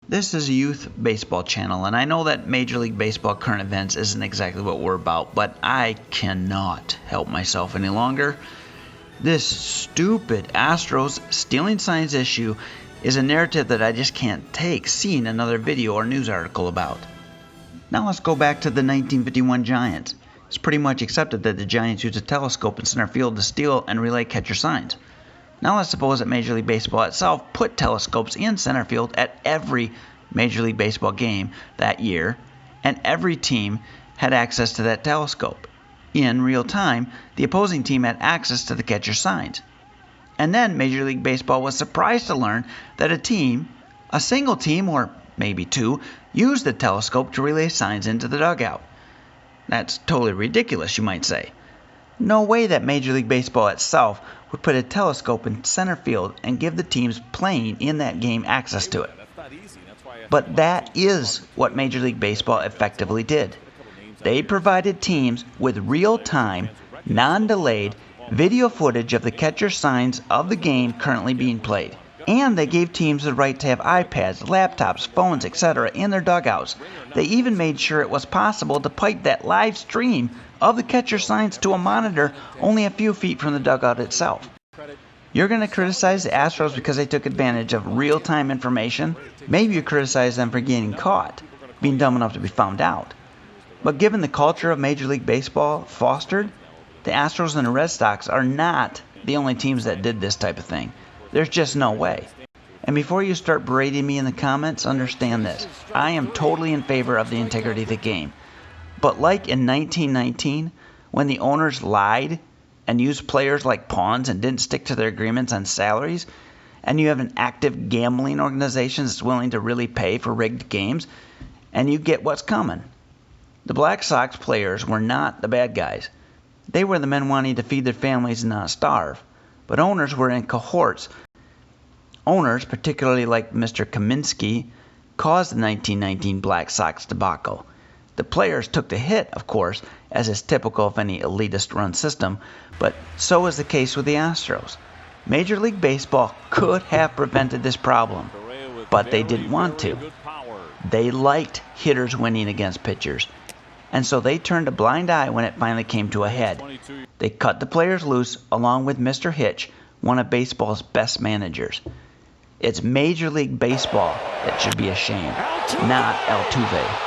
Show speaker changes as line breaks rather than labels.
This is a youth baseball channel, and I know that Major League Baseball current events isn't exactly what we're about, but I cannot help myself any longer. This stupid Astros stealing signs issue is a narrative that I just can't take seeing another video or news article about. Now let's go back to the 1951 Giants. It's pretty much accepted that the Giants used a telescope in center field to steal and relay catcher signs. Now let's suppose that Major League Baseball itself put telescopes in center field at every Major League Baseball game that year, and every team had access to that telescope. In real time, the opposing team had access to the catcher's signs. And then Major League Baseball was surprised to learn that a single team, or maybe two, used the telescope to relay signs into the dugout. That's totally ridiculous, you might say. No way that Major League Baseball itself would put a telescope in center field and give the teams playing in that game access to it. But that is what Major League Baseball effectively did. They provided teams with real-time, non-delayed video footage of the catcher signs of the game currently being played. And they gave teams the right to have iPads, laptops, phones, etc. in their dugouts. They even made sure it was possible to pipe that live stream of the catcher signs to a monitor only a few feet from the dugout itself. You're going to criticize the Astros because they took advantage of real-time information? Maybe you criticize them for getting caught, being dumb enough to be found out. But given the culture of Major League Baseball fostered, the Astros and the Red Sox are not the only teams that did this type of thing. There's just no way. And before you start berating me in the comments, understand this. I am totally in favor of the integrity of the game. But like in 1919, when the owners lied and used players like pawns and didn't stick to their agreements on salaries, and you have an active gambling organization that's willing to really pay for rigged games, and you get what's coming. The Black Sox players were not the bad guys. They were the men wanting to feed their families and not starve. But owners were in cohorts. Owners, particularly like Mr. Kaminsky, caused the 1919 Black Sox debacle. The players took the hit, of course, as is typical of any elitist-run system, but so is the case with the Astros. Major League Baseball could have prevented this problem, but they didn't want to. They liked hitters winning against pitchers, and so they turned a blind eye when it finally came to a head. They cut the players loose along with Mr. Hitch, one of baseball's best managers. It's Major League Baseball that should be ashamed, not Altuve.